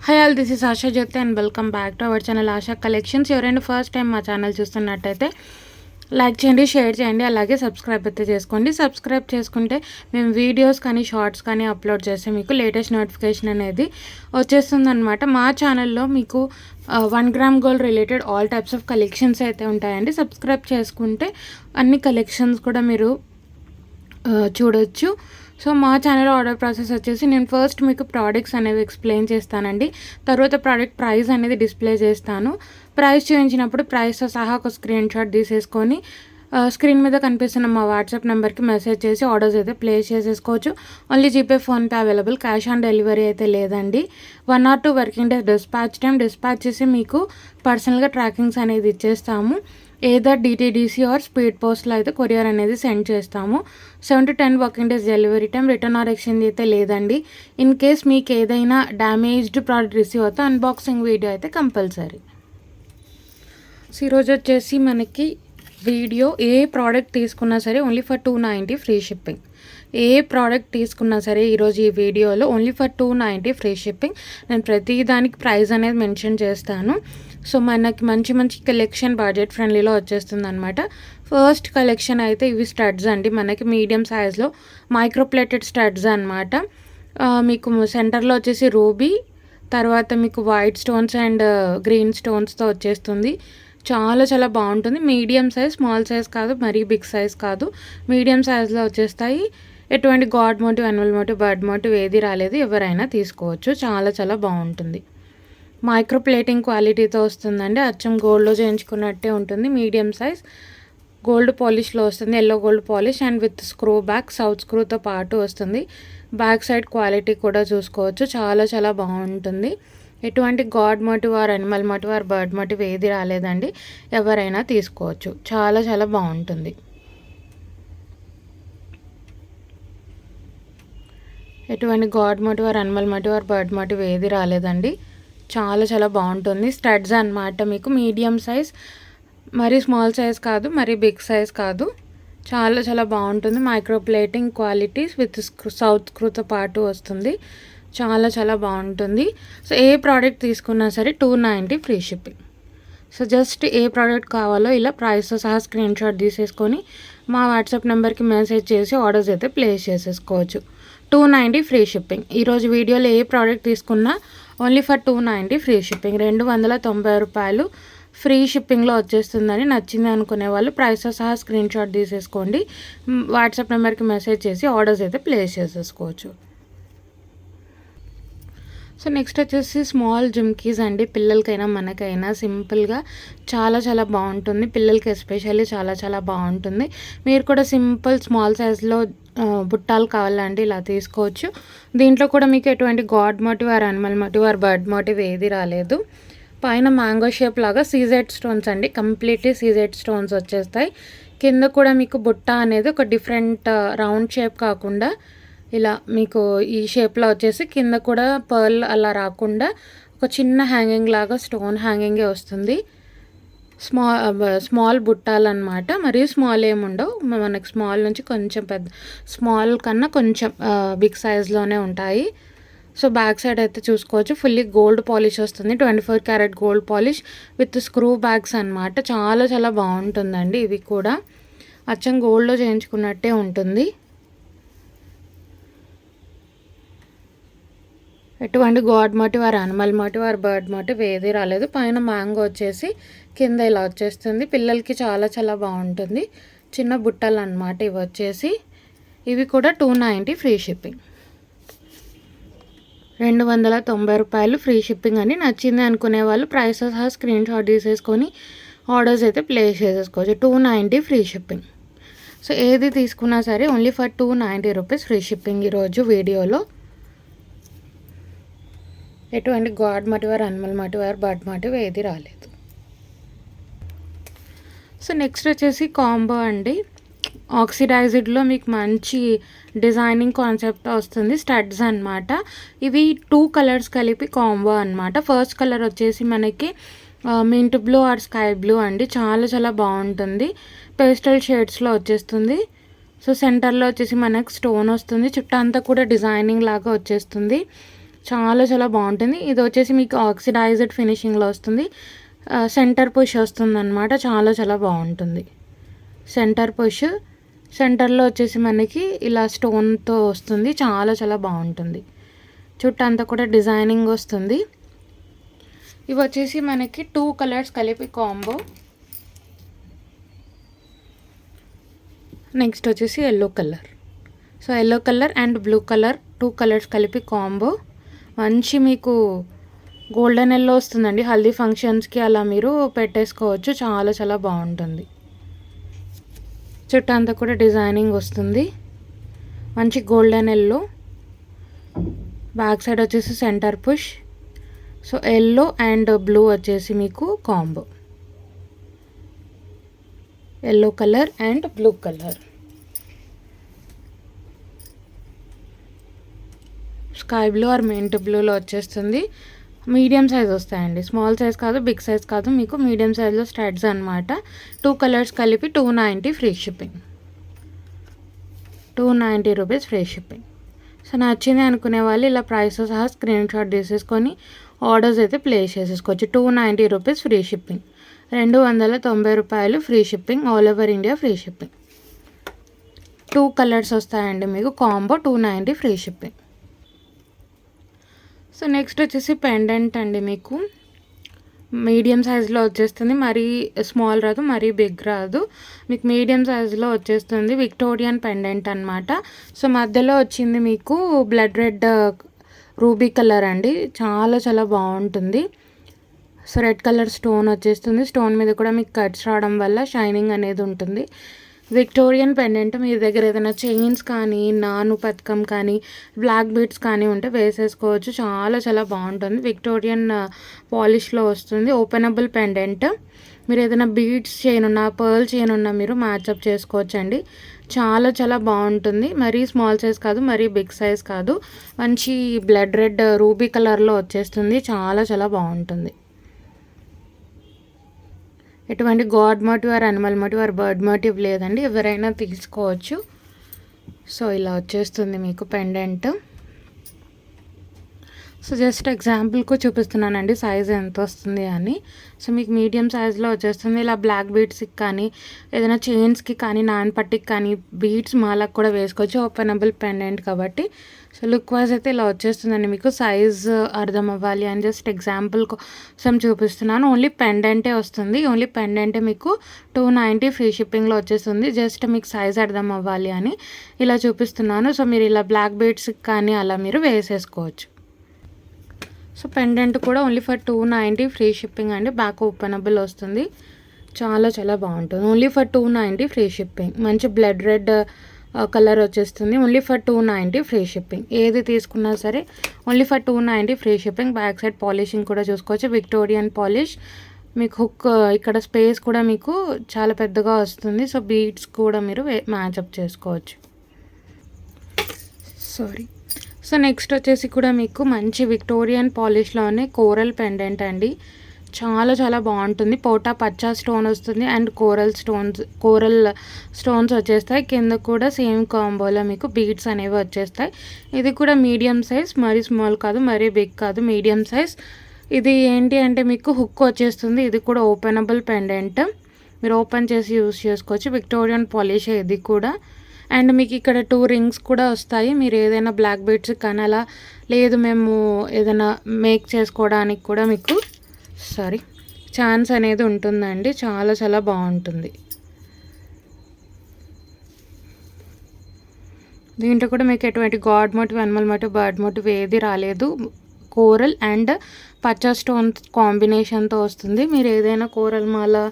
Hi all, this is Asha Jyoti and welcome back to our channel Asha collections. ఎవరైనా first time మా channel చూస్తున్నట్టయితే like చేయండి, share చేయండి, అలాగే సబ్స్క్రైబ్ అయితే చేసుకోండి. సబ్స్క్రైబ్ చేసుకుంటే మేము వీడియోస్ కానీ షార్ట్స్ కానీ అప్లోడ్ చేస్తే మీకు లేటెస్ట్ నోటిఫికేషన్ అనేది వచ్చేస్తుంది అనమాట. మా ఛానల్లో మీకు 1 gram gold related all types of collections అయితే ఉంటాయండి. సబ్స్క్రైబ్ చేసుకుంటే అన్ని కలెక్షన్స్ కూడా మీరు చూడొచ్చు. సో మా ఛానల్ ఆర్డర్ ప్రాసెస్ వచ్చేసి నేను ఫస్ట్ మీకు ప్రోడక్ట్స్ అనేవి ఎక్స్ప్లెయిన్ చేస్తానండి. తర్వాత ప్రోడక్ట్ ప్రైస్ అనేది డిస్ప్లే చేస్తాను. ప్రైస్ చూపించినప్పుడు ప్రైస్తో సహా ఒక స్క్రీన్ షాట్ తీసేసుకొని స్క్రీన్ మీద కనిపిస్తున్న మా వాట్సాప్ నెంబర్కి మెసేజ్ చేసి ఆర్డర్స్ అయితే ప్లేస్ చేసేసుకోవచ్చు. Only GPay, PhonePe available, cash on delivery అయితే లేదండి. 1 or 2 వర్కింగ్ డేస్ డిస్పాచ్ చేసి మీకు పర్సనల్గా ట్రాకింగ్స్ అనేది ఇచ్చేస్తాము. ఏదర్ డిటీడీసీ ఆర్ స్పీడ్ పోస్ట్లో అయితే కొరియర్ అనేది సెండ్ చేస్తాము. 7 to 10 working days delivery time. Return or exchange అయితే లేదండి. ఇన్ కేస్ మీకు ఏదైనా డ్యామేజ్డ్ ప్రోడక్ట్ రిసీవ్ అవుతే అన్బాక్సింగ్ వీడియో అయితే కంపల్సరీ. సో ఈరోజు వచ్చేసి మనకి వీడియో ఏ ప్రోడక్ట్ తీసుకున్నా సరే only for 290 free shipping. A product తీసుకున్నా సరే ఈరోజు ఈ వీడియోలో ఓన్లీ ఫర్ 290 ఫ్రీ షిప్పింగ్. నేను ప్రతి దానికి ప్రైస్ అనేది మెన్షన్ చేస్తాను. సో మనకి మంచి కలెక్షన్ బడ్జెట్ ఫ్రెండ్లీలో వచ్చేస్తుంది అనమాట. ఫస్ట్ కలెక్షన్ అయితే ఇవి స్టడ్స్ అండి. మనకి మీడియం సైజ్లో మైక్రోప్లేటెడ్ స్టడ్స్ అనమాట. మీకు సెంటర్లో వచ్చేసి రూబీ, తర్వాత మీకు వైట్ స్టోన్స్ అండ్ గ్రీన్ స్టోన్స్తో వచ్చేస్తుంది. చాలా బాగుంటుంది. మీడియం సైజ్, స్మాల్ సైజ్ కాదు, మరీ బిగ్ సైజ్ కాదు, మీడియం సైజ్లో వచ్చేస్తాయి. ఎటువంటి god motive, animal motive, bird motive ఏది రాలేదు. ఎవరైనా తీసుకోవచ్చు. చాలా బాగుంటుంది. మైక్రో ప్లేటింగ్ క్వాలిటీతో వస్తుందండి. అచ్చం గోల్డ్లో చేయించుకున్నట్టే ఉంటుంది. మీడియం సైజ్ గోల్డ్ పాలిష్లో వస్తుంది. Yellow gold polish and with screw back, south స్క్రూతో పాటు వస్తుంది. బ్యాక్ సైడ్ క్వాలిటీ కూడా చూసుకోవచ్చు. చాలా బాగుంటుంది. ఎటువంటి god motive or animal motive or bird motive ఏది రాలేదండి. ఎవరైనా తీసుకోవచ్చు. చాలా బాగుంటుంది. ఎటువంటి god motive or animal motive or bird motive ఏది రాలేదండి. చాలా బాగుంటుంది. స్టడ్స్ అన్నమాట. మీకు మీడియం సైజ్, మరీ స్మాల్ సైజ్ కాదు, మరీ బిగ్ సైజ్ కాదు. చాలా బాగుంటుంది. Micro plating qualities with south స్క్రూతో పాటు వస్తుంది. చాలా బాగుంటుంది. సో ఏ ప్రోడక్ట్ తీసుకున్నా సరే 290 free shipping. So just a product కావాలో ఇలా ప్రైస్తో సహా స్క్రీన్ షాట్ తీసేసుకొని మా వాట్సాప్ నెంబర్కి మెసేజ్ చేసి ఆర్డర్స్ అయితే ప్లేస్ చేసేసుకోవచ్చు. 290 ఫ్రీ షిప్పింగ్. ఈరోజు వీడియోలో ఏ ప్రోడక్ట్ తీసుకున్నా ఓన్లీ ఫర్ 290 ఫ్రీ షిప్పింగ్. 290 రూపాయలు ఫ్రీ షిప్పింగ్లో వచ్చేస్తుందని నచ్చింది అనుకునే వాళ్ళు ప్రైస్తో సహా స్క్రీన్ షాట్ తీసేసుకోండి. వాట్సాప్ నెంబర్కి మెసేజ్ చేసి ఆర్డర్స్ అయితే ప్లేస్ చేసేసుకోవచ్చు. సో నెక్స్ట్ వచ్చేసి స్మాల్ జుమ్కీస్ అండి. పిల్లలకైనా మనకైనా సింపుల్గా చాలా బాగుంటుంది. పిల్లలకి ఎస్పెషల్లీ చాలా బాగుంటుంది. మీరు కూడా సింపుల్ స్మాల్ సైజ్లో బుట్టాలు కావాలండి, ఇలా తీసుకోవచ్చు. దీంట్లో కూడా మీకు ఎటువంటి god motive or animal motive or bird motive ఏది రాలేదు. పైన మ్యాంగో షేప్ లాగా సీజెడ్ స్టోన్స్ అండి. కంప్లీట్లీ సీజెడ్ స్టోన్స్ వచ్చేస్తాయి. కింద కూడా మీకు బుట్ట అనేది ఒక డిఫరెంట్ రౌండ్ షేప్ కాకుండా ఇలా మీకు ఈ షేప్లో వచ్చేసి కింద కూడా పర్ల్ అలా రాకుండా ఒక చిన్న హ్యాంగింగ్ లాగా స్టోన్ హ్యాంగింగే వస్తుంది. స్మాల్ బుట్టాలు అనమాట. మరియు స్మాల్ ఏముండవు. మనకి స్మాల్ నుంచి కొంచెం పెద్ద, స్మాల్ కన్నా కొంచెం బిగ్ సైజ్లోనే ఉంటాయి. సో బ్యాక్ సైడ్ అయితే చూసుకోవచ్చు. ఫుల్లీ గోల్డ్ పాలిష్ వస్తుంది. 24 carat gold polish with screw bags అనమాట. చాలా బాగుంటుందండి. ఇవి కూడా అచ్చం గోల్డ్లో చేయించుకున్నట్టే ఉంటుంది. ఎటువంటి god motive or animal motive or bird motive ఏది రాలేదు. పైన మ్యాంగో వచ్చేసి కింద ఇలా వచ్చేస్తుంది. పిల్లలకి చాలా బాగుంటుంది. చిన్న బుట్టలు అన్నమాట ఇవి వచ్చేసి. ఇవి కూడా 290 ఫ్రీ షిప్పింగ్. 290 రూపాయలు ఫ్రీ షిప్పింగ్ అని నచ్చింది అనుకునే వాళ్ళు ప్రైస్ సహా స్క్రీన్ షాట్ తీసేసుకొని ఆర్డర్స్ అయితే ప్లేస్ చేసేసుకోవచ్చు. 290 ఫ్రీ షిప్పింగ్. సో ఏది తీసుకున్నా సరే only for 290 rupees free shipping. ఈరోజు వీడియోలో ఎటువంటి god motive or animal motive or bird motive ఏది రాలేదు. సో నెక్స్ట్ వచ్చేసి కాంబో అండి. ఆక్సిడైజ్డ్లో మీకు మంచి డిజైనింగ్ కాన్సెప్ట్ వస్తుంది. స్టడ్స్ అనమాట. ఇవి 2 కలర్స్ కలిపి కాంబో అనమాట. ఫస్ట్ కలర్ వచ్చేసి మనకి mint blue or sky blue అండి. చాలా బాగుంటుంది. పేస్టల్ షేడ్స్లో వచ్చేస్తుంది. సో సెంటర్లో వచ్చేసి మనకు స్టోన్ వస్తుంది. చుట్టూ అంతా కూడా డిజైనింగ్ లాగా వచ్చేస్తుంది. చాలా చాలా బాగుంటుంది. ఇది వచ్చేసి మీకు ఆక్సిడైజ్డ్ ఫినిషింగ్లో వస్తుంది. సెంటర్ పుష్ వస్తుంది అనమాట. చాలా చాలా బాగుంటుంది. సెంటర్ పుష్, సెంటర్లో వచ్చేసి మనకి ఇలా స్టోన్తో వస్తుంది. చాలా చాలా బాగుంటుంది. చుట్టంతా కూడా డిజైనింగ్ వస్తుంది. ఇవి వచ్చేసి మనకి 2 కలర్స్ కలిపి కాంబో. నెక్స్ట్ వచ్చేసి yellow colour. So yellow colour and blue colour 2 colours కలిపి కాంబో. మంచి మీకు గోల్డెన్ ఎల్లో వస్తుందండి. హల్దీ ఫంక్షన్స్కి అలా మీరు పెట్టేసుకోవచ్చు. చాలా చాలా బాగుంటుంది. చుట్టూ అంతా కూడా డిజైనింగ్ వస్తుంది. మంచి గోల్డెన్ ఎల్లో. బ్యాక్ సైడ్ వచ్చేసి centre push. So yellow and blue వచ్చేసి మీకు combo. Yellow colour and blue colour. Sky blue or mint బ్లూలో వచ్చేస్తుంది. మీడియం సైజ్ వస్తాయండి. స్మాల్ సైజ్ కాదు, బిగ్ సైజ్ కాదు, మీకు మీడియం సైజ్లో స్టడ్స్ అనమాట. 2 కలర్స్ కలిపి 290 free shipping. 290 rupees free shipping. So నచ్చింది అనుకునే వాళ్ళు ఇలా ప్రైస్తో సహా స్క్రీన్ షాట్ తీసేసుకొని ఆర్డర్స్ అయితే ప్లేస్ చేసేసుకోవచ్చు. 290 రూపీస్ ఫ్రీ షిప్పింగ్. 290 రూపాయలు free shipping. All over India free shipping. 2 colours వస్తాయండి మీకు combo. 290 free shipping. So next వచ్చేసి పెండెంట్ అండి. మీకు మీడియం సైజులో వచ్చేస్తుంది. మరీ స్మాల్ రాదు, మరీ బిగ్ రాదు. మీకు మీడియం సైజులో వచ్చేస్తుంది. విక్టోరియన్ పెండెంట్ అనమాట. సో మధ్యలో వచ్చింది మీకు బ్లడ్ రెడ్ రూబీ కలర్ అండి. చాలా చాలా బాగుంటుంది. సో రెడ్ కలర్ స్టోన్ వచ్చేస్తుంది. స్టోన్ మీద కూడా మీకు కట్స్ రావడం వల్ల షైనింగ్ అనేది ఉంటుంది. విక్టోరియన్ పెండెంట్ మీ దగ్గర ఏదైనా చైన్స్ కానీ, నాను పథకం కానీ, బ్లాక్ బీడ్స్ కానీ ఉంటే వేసేసుకోవచ్చు. చాలా చాలా బాగుంటుంది. విక్టోరియన్ పాలిష్లో వస్తుంది. Openable pendant. మీరు ఏదైనా బీడ్స్ చైన్ ఉన్నా, పర్ల్ చైన్ ఉన్నా మీరు మ్యాచప్ చేసుకోవచ్చు అండి. చాలా చాలా బాగుంటుంది. మరీ స్మాల్ సైజ్ కాదు, మరీ బిగ్ సైజ్ కాదు. మంచి బ్లడ్ రెడ్ రూబీ కలర్లో వచ్చేస్తుంది. చాలా చాలా బాగుంటుంది. ఎటువంటి god motive or animal motive or bird motive లేదండి. ఎవరైనా తీసుకోవచ్చు. సో ఇలా వచ్చేస్తుంది మీకు పెండెంట్. సో జస్ట్ ఎగ్జాంపుల్కు చూపిస్తున్నానండి సైజ్ ఎంత వస్తుంది అని. సో మీకు మీడియం సైజ్లో వచ్చేస్తుంది. ఇలా బ్లాక్ బీడ్స్కి కానీ, ఏదైనా చైన్స్కి కానీ, నాన్ పట్టికి కానీ, బీడ్స్ మాలకు కూడా వేసుకోవచ్చు. ఓపెనబుల్ పెండెంట్ కాబట్టి. సో లుక్ వైజ్ అయితే ఇలా వచ్చేస్తుందండి. మీకు సైజ్ అర్థం అవ్వాలి అని జస్ట్ ఎగ్జాంపుల్ కోసం చూపిస్తున్నాను. ఓన్లీ పెండెంటే వస్తుంది. ఓన్లీ పెండెంటే మీకు 290 ఫ్రీ షిప్పింగ్లో వచ్చేస్తుంది. జస్ట్ మీకు సైజ్ అర్థం అవ్వాలి అని ఇలా చూపిస్తున్నాను. సో మీరు ఇలా బ్లాక్ బీడ్స్కి కానీ అలా మీరు వేసేసుకోవచ్చు. సో పెండెంట్ కూడా ఓన్లీ ఫర్ 290 ఫ్రీ షిప్పింగ్ అండి. బ్యాక్ ఓపెనబుల్ వస్తుంది. చాలా చాలా బాగుంటుంది. Only for 290 free shipping. మంచి బ్లడ్ రెడ్ కలర్ వచ్చేస్తుంది. Only for 290 free shipping. ఏది తీసుకున్నా సరే only for 290 free shipping. Back side polishing కూడా చూసుకోవచ్చు. Victorian polish. మీకు హుక్ ఇక్కడ స్పేస్ కూడా మీకు చాలా పెద్దగా వస్తుంది. సో బీడ్స్ కూడా మీరు మ్యాచప్ చేసుకోవచ్చు. సారీ. సో నెక్స్ట్ వచ్చేసి కూడా మీకు మంచి విక్టోరియన్ పాలిష్లోనే కోరల్ పెండెంట్ అండి. చాలా చాలా బాగుంటుంది. పోటా పచ్చా స్టోన్ వస్తుంది అండ్ కోరల్ స్టోన్స్ వచ్చేస్తాయి. కింద కూడా సేమ్ కాంబోలో మీకు బీడ్స్ అనేవి వచ్చేస్తాయి. ఇది కూడా మీడియం సైజ్, మరీ స్మాల్ కాదు, మరీ బిగ్ కాదు, మీడియం సైజ్. ఇది ఏంటి అంటే మీకు హుక్ వచ్చేస్తుంది. ఇది కూడా ఓపెనబుల్ పెండెంట్. మీరు ఓపెన్ చేసి యూస్ చేసుకోవచ్చు. విక్టోరియన్ పాలిష్ ఇది కూడా. అండ్ మీకు ఇక్కడ 2 రింగ్స్ కూడా వస్తాయి. మీరు ఏదైనా బ్లాక్ బీడ్స్ కానీ అలా లేదు మేము ఏదైనా మేక్ చేసుకోవడానికి కూడా మీకు ఛాన్స్ అనేది ఉంటుందండి. చాలా చాలా బాగుంటుంది. దీంట్లో కూడా మీకు ఎటువంటి god motive, animal motive, bird motive ఏది రాలేదు. కోరల్ అండ్ పచ్చా స్టోన్స్ కాంబినేషన్తో వస్తుంది. మీరు ఏదైనా కోరల్ మాల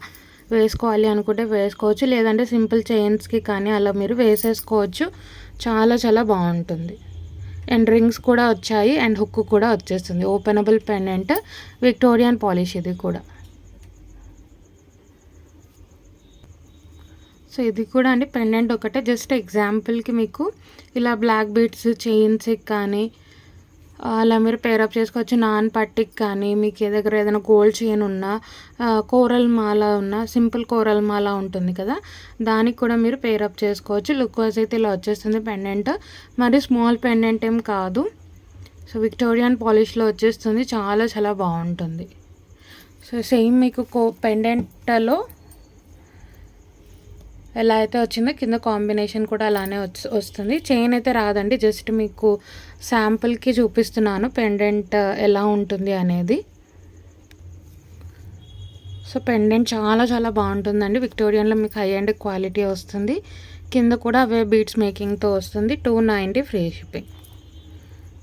వేసుకోవాలి అనుకుంటే వేసుకోవచ్చు. లేదంటే సింపుల్ చైన్స్కి కానీ అలా మీరు వేసేసుకోవచ్చు. చాలా చాలా బాగుంటుంది. అండ్ రింగ్స్ కూడా వచ్చాయి అండ్ హుక్ కూడా వచ్చేస్తుంది. ఓపెనబుల్ పెండెంట్ విక్టోరియన్ పాలిష్ ఇది కూడా. సో ఇది కూడా అండి పెండెంట్ ఒకటే. జస్ట్ ఎగ్జాంపుల్కి మీకు ఇలా బ్లాక్ బీడ్స్ చైన్స్కి కానీ అలా మీరు పేరప్ చేసుకోవచ్చు. నాన్ పట్టికి కానీ, మీకు దగ్గర ఏదైనా గోల్డ్ చైన్ ఉన్నా, కోరల్ మాల ఉన్నా, సింపుల్ కోరల్ మాల ఉంటుంది కదా, దానికి కూడా మీరు పేరప్ చేసుకోవచ్చు. లుక్ వైజ్ అయితే ఇలా వచ్చేస్తుంది పెండెంట్. మరి స్మాల్ పెండెంట్ ఏం కాదు. సో విక్టోరియన్ పాలిష్లో వచ్చేస్తుంది, చాలా చాలా బాగుంటుంది. సో సేమ్ మీకు పెండెంట్లో ఎలా అయితే వచ్చిందో కింద కాంబినేషన్ కూడా అలానే వస్తుంది. చైన్ అయితే రాదండి, జస్ట్ మీకు శాంపుల్కి చూపిస్తున్నాను పెండెంట్ ఎలా ఉంటుంది అనేది. సో పెండెంట్ చాలా చాలా బాగుంటుందండి. విక్టోరియన్లో మీకు హై అండ్ క్వాలిటీ వస్తుంది. కింద కూడా అవే బీడ్స్ మేకింగ్తో వస్తుంది. 290 free shipping,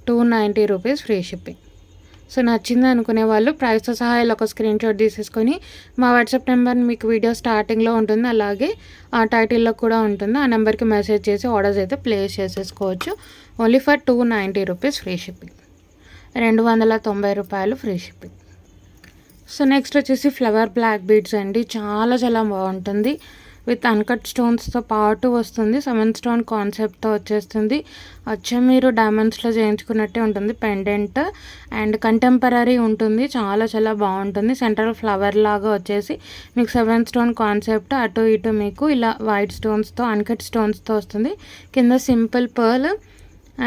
290 rupees free shipping. So నచ్చింది అనుకునే వాళ్ళు ప్రైస్తో సహా ఇలా ఒక స్క్రీన్ షాట్ తీసేసుకొని మా వాట్సాప్ నెంబర్ మీకు వీడియో స్టార్టింగ్లో ఉంటుంది, అలాగే ఆ టైటిల్లో కూడా ఉంటుంది. ఆ నెంబర్కి మెసేజ్ చేసి ఆర్డర్స్ అయితే ప్లేస్ చేసేసుకోవచ్చు. Only for 290 rupees free shipping, 290 రూపాయలు ఫ్రీ షిప్పింగ్. సో నెక్స్ట్ వచ్చేసి ఫ్లవర్ బ్లాక్ బీడ్స్ అండి. చాలా చాలా బాగుంటుంది. విత్ అన్కట్ స్టోన్స్తో పాటు వస్తుంది. 7 స్టోన్ కాన్సెప్ట్తో వచ్చేస్తుంది. అచ్చం మీరు డైమండ్స్లో చేయించుకున్నట్టే ఉంటుంది పెండెంట్. అండ్ కంటెంపరీ ఉంటుంది, చాలా చాలా బాగుంటుంది. సెంట్రల్ ఫ్లవర్ లాగా వచ్చేసి మీకు 7 స్టోన్ కాన్సెప్ట్, అటు ఇటు మీకు ఇలా వైట్ స్టోన్స్తో అన్కట్ స్టోన్స్తో వస్తుంది. కింద సింపుల్ పర్ల్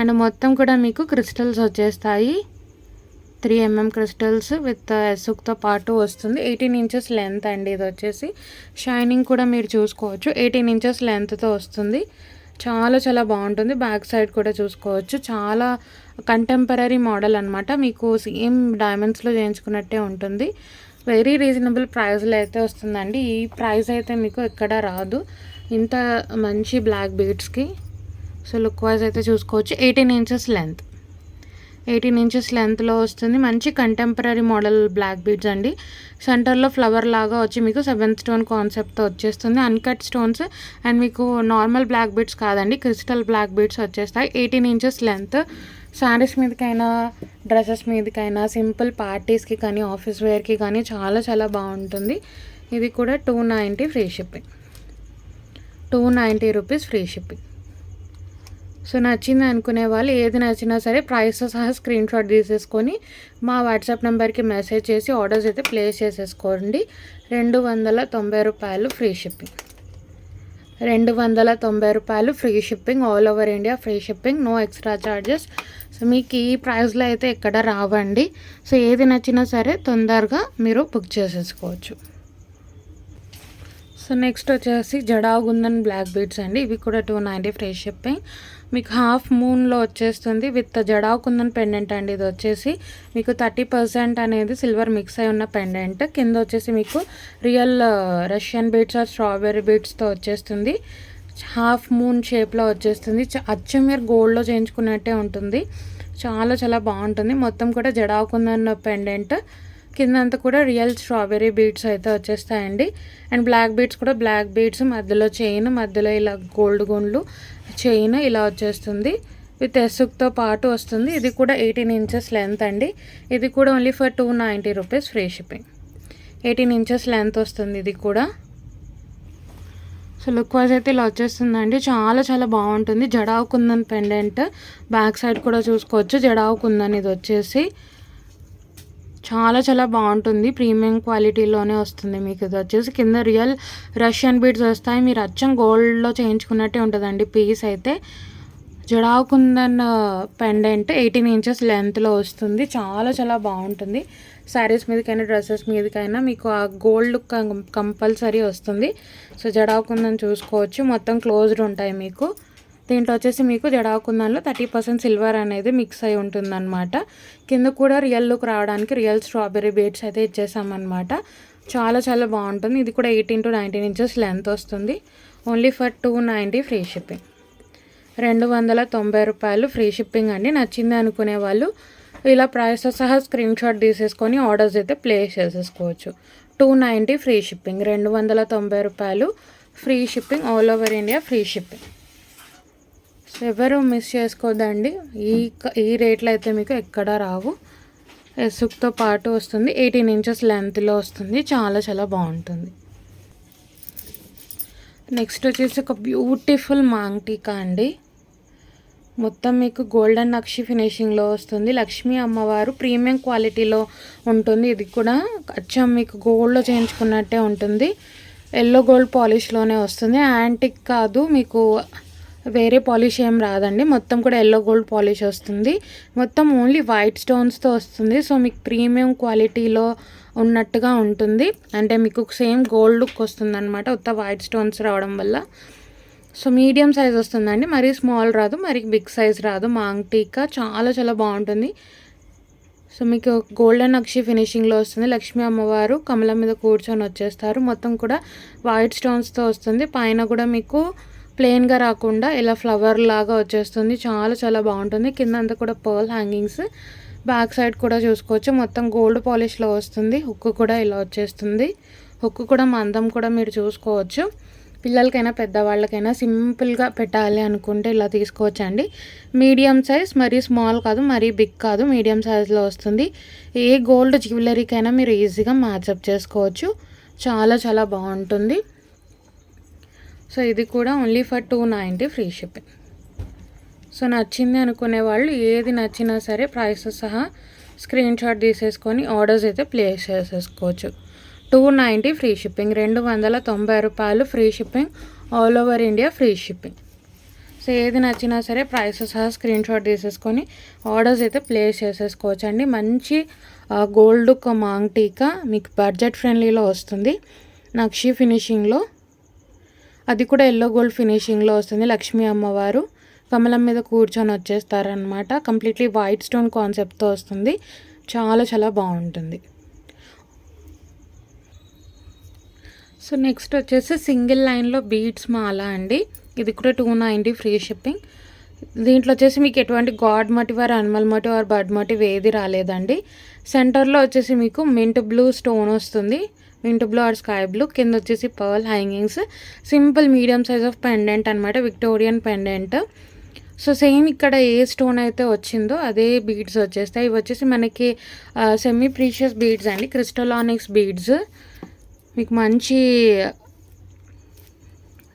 అండ్ మొత్తం కూడా మీకు క్రిస్టల్స్ వచ్చేస్తాయి. 3mm క్రిస్టల్స్ విత్ ఎసుక్తో పాటు వస్తుంది. 18 ఇంచెస్ లెంత్ అండి. ఇది వచ్చేసి షైనింగ్ కూడా మీరు చూసుకోవచ్చు. 18 ఇంచెస్ లెంత్తో వస్తుంది. చాలా చాలా బాగుంటుంది. బ్యాక్ సైడ్ కూడా చూసుకోవచ్చు. చాలా కంటెంపరీ మోడల్ అనమాట. మీకు సేమ్ డైమండ్స్లో చేయించుకున్నట్టే ఉంటుంది. వెరీ రీజనబుల్ ప్రైస్లో అయితే వస్తుందండి. ఈ ప్రైస్ అయితే మీకు ఎక్కడ రాదు ఇంత మంచి బ్లాక్ బీడ్స్కి. సో లుక్ వైజ్ అయితే చూసుకోవచ్చు. 18 ఇంచెస్ లెంత్, 18 ఇంచెస్ లెంత్లో వస్తుంది. మంచి కంటెంపరీ మోడల్ బ్లాక్ బీడ్స్ అండి. సెంటర్లో ఫ్లవర్ లాగా వచ్చి మీకు 7 స్టోన్ కాన్సెప్ట్తో వచ్చేస్తుంది. అన్కట్ స్టోన్స్ అండ్ మీకు నార్మల్ బ్లాక్ బీడ్స్ కాదండి, క్రిస్టల్ బ్లాక్ బీడ్స్ వచ్చేస్తాయి. 18 ఇంచెస్ లెంత్. శారీస్ మీదకైనా డ్రెస్సెస్ మీదకైనా సింపుల్ పార్టీస్కి కానీ ఆఫీస్ వేర్కి కానీ చాలా చాలా బాగుంటుంది. ఇది కూడా 290 free shipping, 290 rupees free shipping. So నచ్చింది అనుకునే వాళ్ళు ఏది నచ్చినా సరే ప్రైస్తో సహా స్క్రీన్ షాట్ తీసేసుకొని మా వాట్సాప్ నెంబర్కి మెసేజ్ చేసి ఆర్డర్స్ అయితే ప్లేస్ చేసేసుకోండి. 290 రూపాయలు ఫ్రీ షిప్పింగ్, 290 రూపాయలు free shipping. All over India free shipping, no extra charges. So మీకు ఈ ప్రైస్లో అయితే ఎక్కడ రావండి. సో ఏది నచ్చినా సరే తొందరగా మీరు బుక్ చేసేసుకోవచ్చు. సో నెక్స్ట్ వచ్చేసి జడాగుందన్ బ్లాక్ బీడ్స్ అండి. ఇవి కూడా 290 ఫ్రీ షిప్పింగ్. మీకు హాఫ్ మూన్లో వచ్చేస్తుంది విత్ జడాకుందన్ పెండెంట్ అండి. ఇది వచ్చేసి మీకు 30% అనేది సిల్వర్ మిక్స్ అయి ఉన్న పెండెంట్. కింద వచ్చేసి మీకు real Russian beads or strawberry బీడ్స్తో వచ్చేస్తుంది. హాఫ్ మూన్ షేప్లో వచ్చేస్తుంది. అచ్చం మీరు గోల్డ్లో చేయించుకున్నట్టే ఉంటుంది. చాలా చాలా బాగుంటుంది. మొత్తం కూడా జడాకుందన్ పెండెంట్, కిందంతా కూడా రియల్ స్ట్రాబెర్రీ బీడ్స్ అయితే వచ్చేస్తాయండి. అండ్ బ్లాక్ బీడ్స్ కూడా బ్లాక్ బీడ్స్, మధ్యలో చైన్, మధ్యలో ఇలా గోల్డ్ గుండ్లు చైన్ ఇలా వచ్చేస్తుంది. విత్ ఎసుక్తో పాటు వస్తుంది. ఇది కూడా 18 ఇంచెస్ లెంత్ అండి. ఇది కూడా only for 290 rupees free shipping. 18 inches length వస్తుంది ఇది కూడా. సో లుక్ వైజ్ అయితే ఇలా వచ్చేస్తుందండి. చాలా చాలా బాగుంటుంది. Jadau kundan pendant. Back side కూడా చూసుకోవచ్చు. జడావు కుందన్ ఇది వచ్చేసి చాలా చాలా బాగుంటుంది. ప్రీమియం క్వాలిటీలోనే వస్తుంది మీకు. ఇది వచ్చేసి కింద రియల్ రష్యన్ బీడ్స్ వస్తాయి. మీరు అచ్చం గోల్డ్లో చేయించుకున్నట్టే ఉంటుందండి పీస్ అయితే. జడావు కుందన్ పెండెంట్ 18 ఇంచెస్ లెంత్లో వస్తుంది. చాలా చాలా బాగుంటుంది. శారీస్ మీదకైనా డ్రెస్సెస్ మీదకైనా మీకు ఆ గోల్డ్ కంపల్సరీ వస్తుంది. సో జడావు కుందన్ చూసుకోవచ్చు. మొత్తం క్లోజ్డ్ ఉంటాయి మీకు. దీంట్లో వచ్చేసి మీకు జడావు కుందన్లో 30% సిల్వర్ అనేది మిక్స్ అయి ఉంటుందన్నమాట. కింద కూడా రియల్ లుక్ రావడానికి రియల్ స్ట్రాబెర్రీ బీడ్స్ అయితే ఇచ్చేసామన్నమాట. చాలా చాలా బాగుంటుంది. ఇది కూడా 18 to 19 ఇంచెస్ లెంత్ వస్తుంది. ఓన్లీ ఫర్ 290 ఫ్రీ షిప్పింగ్, 290 రూపాయలు ఫ్రీ షిప్పింగ్ అండి. నచ్చింది అనుకునే వాళ్ళు ఇలా ప్రైస్తో సహా స్క్రీన్ షాట్ తీసేసుకొని ఆర్డర్స్ అయితే ప్లేస్ చేసేసుకోవచ్చు. 290 ఫ్రీ షిప్పింగ్, 290 రూపాయలు free shipping. All over India free shipping. So ఎవరు మిస్ చేసుకోదండి. ఈ రేట్లో అయితే మీకు ఎక్కడా రావు. ఎసుక్తో పాటు వస్తుంది. 18 ఇంచెస్ లెంత్లో వస్తుంది. చాలా చాలా బాగుంటుంది. నెక్స్ట్ వచ్చేసి ఒక బ్యూటిఫుల్ మాంగ్ టీకా అండి. మొత్తం మీకు గోల్డెన్ నక్షి ఫినిషింగ్లో వస్తుంది. లక్ష్మీ అమ్మవారు ప్రీమియం క్వాలిటీలో ఉంటుంది. ఇది కూడా అచ్చం మీకు గోల్డ్లో చేయించుకున్నట్టే ఉంటుంది. ఎల్లో గోల్డ్ పాలిష్లోనే వస్తుంది. యాంటిక్ కాదు, మీకు వేరే పాలిష్ ఏం రాదండి, మొత్తం కూడా ఎల్లో గోల్డ్ పాలిష్ వస్తుంది. మొత్తం ఓన్లీ వైట్ స్టోన్స్తో వస్తుంది. సో మీకు ప్రీమియం క్వాలిటీలో ఉన్నట్టుగా ఉంటుంది, అంటే మీకు సేమ్ గోల్డ్ లుక్ వస్తుంది అనమాట ఉత్త వైట్ స్టోన్స్ రావడం వల్ల. సో మీడియం సైజ్ వస్తుందండి, మరీ స్మాల్ రాదు, మరీ బిగ్ సైజ్ రాదు. మాంగ్ టీకా చాలా చాలా బాగుంటుంది. సో మీకు గోల్డెన్ నక్షి ఫినిషింగ్లో వస్తుంది. లక్ష్మీ అమ్మవారు కమలం మీద కూర్చొని వచ్చేస్తారు. మొత్తం కూడా వైట్ స్టోన్స్తో వస్తుంది. పైన కూడా మీకు ప్లెయిన్గా రాకుండా ఇలా ఫ్లవర్ లాగా వచ్చేస్తుంది. చాలా చాలా బాగుంటుంది. కింద అంతా కూడా పర్ల్ హ్యాంగింగ్స్, బ్యాక్ సైడ్ కూడా చూసుకోవచ్చు మొత్తం గోల్డ్ పాలిష్లో వస్తుంది. హుక్ కూడా ఇలా వచ్చేస్తుంది. హుక్ కూడా మందం కూడా మీరు చూసుకోవచ్చు. పిల్లలకైనా పెద్దవాళ్ళకైనా సింపుల్గా పెట్టాలి అనుకుంటే ఇలా తీసుకోవచ్చండి. మీడియం సైజ్, మరీ స్మాల్ కాదు, మరీ బిగ్ కాదు, మీడియం సైజ్లో వస్తుంది. ఏ గోల్డ్ జ్యువెలరీకైనా మీరు ఈజీగా మ్యాచప్ చేసుకోవచ్చు. చాలా చాలా బాగుంటుంది. సో ఇది కూడా only for 290 free shipping. So నచ్చింది అనుకునే వాళ్ళు ఏది నచ్చినా సరే ప్రైస్ సహా స్క్రీన్ షాట్ తీసేసుకొని ఆర్డర్స్ అయితే ప్లేస్ చేసేసుకోవచ్చు. 290 ఫ్రీ షిప్పింగ్, 290 రూపాయలు free shipping, all over India free shipping. So ఏది నచ్చినా సరే ప్రైస్ సహా స్క్రీన్ షాట్ తీసేసుకొని ఆర్డర్స్ అయితే ప్లేస్ చేసేసుకోవచ్చు అండి. మంచి గోల్డ్ మాంగ్ టీకా మీకు బడ్జెట్ ఫ్రెండ్లీలో వస్తుంది. నక్షి ఫినిషింగ్లో, అది కూడా ఎల్లో గోల్డ్ ఫినిషింగ్లో వస్తుంది. లక్ష్మీ అమ్మవారు కమలం మీద కూర్చొని వచ్చేస్తారనమాట. కంప్లీట్లీ వైట్ స్టోన్ కాన్సెప్ట్తో వస్తుంది. చాలా చాలా బాగుంటుంది. సో నెక్స్ట్ వచ్చేసి సింగిల్ లైన్లో బీడ్స్ మాల అండి. ఇది కూడా 290 ఫ్రీ షిప్పింగ్. దీంట్లో వచ్చేసి మీకు ఎటువంటి god motive or animal motive or bird motive ఏది రాలేదండి. సెంటర్లో వచ్చేసి మీకు మింట్ బ్లూ స్టోన్ వస్తుంది, mint blue or sky blue. కింద వచ్చేసి pearl hangings, simple medium size of pendant అనమాట, విక్టోరియన్ పెండెంట్. సో సేమ్ ఇక్కడ ఏ స్టోన్ అయితే వచ్చిందో అదే బీడ్స్ వచ్చేస్తాయి. ఇవి వచ్చేసి మనకి సెమీ ప్రీషియస్ బీడ్స్ అండి, క్రిస్టల్ ఆనిక్స్ బీడ్స్. మీకు మంచి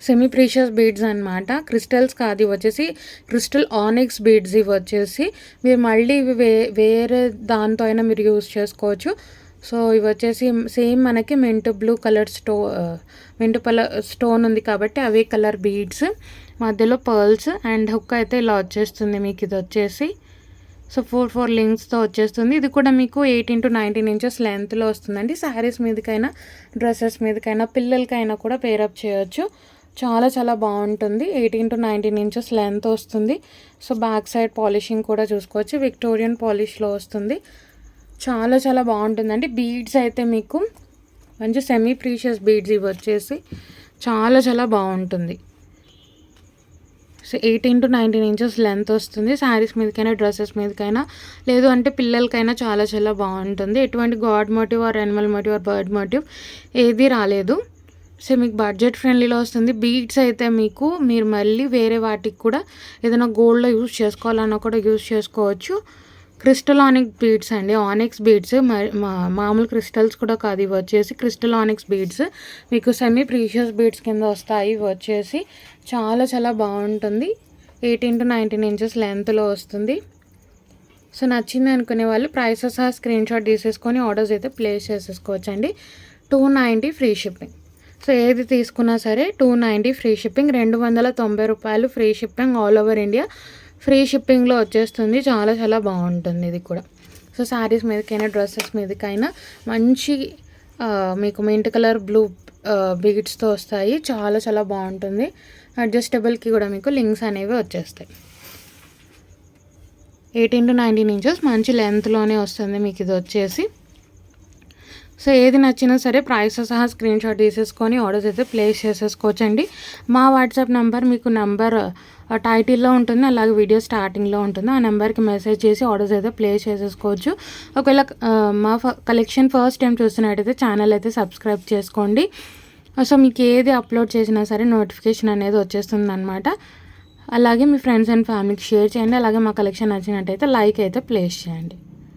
సెమీ ప్రీషియస్ బీడ్స్ అనమాట, క్రిస్టల్స్ కాదు. ఇవి వచ్చేసి క్రిస్టల్ ఆనిక్స్ బీడ్స్. ఇవి వచ్చేసి మీరు మళ్ళీ ఇవి వేరే దాంతో అయినా మీరు యూజ్ చేసుకోవచ్చు. సో ఇవి వచ్చేసి సేమ్ మనకి మింట్ బ్లూ కలర్ స్టోన్ ఉంది కాబట్టి అవే కలర్ బీడ్స్, మధ్యలో పర్ల్స్ అండ్ హుక్ అయితే ఇలా వచ్చేస్తుంది మీకు. ఇది వచ్చేసి సో 4 లింక్స్తో వచ్చేస్తుంది. ఇది కూడా మీకు 18 to 19 ఇంచెస్ లెంత్లో వస్తుందండి. శారీస్ మీదకైనా డ్రెస్సెస్ మీదకైనా పిల్లలకైనా కూడా పేరప్ చేయొచ్చు. చాలా చాలా బాగుంటుంది. 18 to 19 ఇంచెస్ లెంత్ వస్తుంది. సో బ్యాక్ సైడ్ పాలిషింగ్ కూడా చూసుకోవచ్చు, విక్టోరియన్ పాలిష్లో వస్తుంది. చాలా చాలా బాగుంటుందండి. బీడ్స్ అయితే మీకు మంచి సెమీ ప్రీషియస్ బీడ్స్. ఇవి వచ్చేసి చాలా చాలా బాగుంటుంది. సో 18 to 19 ఇంచెస్ లెంత్ వస్తుంది. శారీస్ మీదకైనా డ్రెస్సెస్ మీదకైనా, లేదు అంటే పిల్లలకైనా చాలా చాలా బాగుంటుంది. ఎటువంటి god motive or animal motive or bird motive ఏది రాలేదు. సో మీకు బడ్జెట్ ఫ్రెండ్లీలో వస్తుంది. బీడ్స్ అయితే మీకు మీరు మళ్ళీ వేరే వాటికి కూడా ఏదైనా గోల్డ్లో యూజ్ చేసుకోవాలన్నా కూడా యూజ్ చేసుకోవచ్చు. క్రిస్టల్ ఆనిక్ బీడ్స్ అండి, ఆనిక్స్ బీడ్స్, మామూలు క్రిస్టల్స్ కూడా కాదు. ఇవి వచ్చేసి క్రిస్టల్ ఆనిక్స్ బీడ్స్ మీకు సెమీ ప్రీషియస్ బీడ్స్ కింద వస్తాయి. ఇవి వచ్చేసి చాలా చాలా బాగుంటుంది. 18 to 19 ఇంచెస్ లెంత్లో వస్తుంది. సో నచ్చింది అనుకునే వాళ్ళు ప్రైసెస్ సహా స్క్రీన్ షాట్ తీసేసుకొని ఆర్డర్స్ అయితే ప్లేస్ చేసేసుకోవచ్చు అండి. 290 ఫ్రీ షిప్పింగ్. సో ఏది తీసుకున్నా సరే 290 ఫ్రీ షిప్పింగ్, 290 రూపాయలు free shipping, all over India free షిప్పింగ్లో వచ్చేస్తుంది. చాలా చాలా బాగుంటుంది ఇది కూడా. సో శారీస్ మీదకైనా డ్రెస్సెస్ మీదకైనా మంచి మీకు మింట్ కలర్ బ్లూ బీడ్స్తో వస్తాయి. చాలా చాలా బాగుంటుంది. అడ్జస్టబుల్కి కూడా మీకు లింక్స్ అనేవి వచ్చేస్తాయి. 18 to 19 ఇంచెస్ మంచి లెంత్లోనే వస్తుంది మీకు ఇది వచ్చేసి. సో ఏది నచ్చినా సరే ప్రైస్ సహా స్క్రీన్ షాట్ తీసేసుకొని ఆర్డర్స్ అయితే ప్లేస్ చేసేసుకోవచ్చండి. మా వాట్సాప్ నెంబర్ మీకు నెంబర్ టైటిల్లో ఉంటుంది, అలాగే వీడియో స్టార్టింగ్లో ఉంటుంది. ఆ నెంబర్కి మెసేజ్ చేసి ఆర్డర్స్ అయితే ప్లేస్ చేసేసుకోవచ్చు. ఒకవేళ మా కలెక్షన్ ఫస్ట్ టైం చూస్తున్నట్టయితే ఛానల్ అయితే సబ్స్క్రైబ్ చేసుకోండి. సో మీకు ఏది అప్లోడ్ చేసినా సరే నోటిఫికేషన్ అనేది వచ్చేస్తుంది అనమాట. అలాగే మీ ఫ్రెండ్స్ అండ్ ఫ్యామిలీకి షేర్ చేయండి. అలాగే మా కలెక్షన్ నచ్చినట్టయితే లైక్ అయితే ప్లేస్ చేయండి.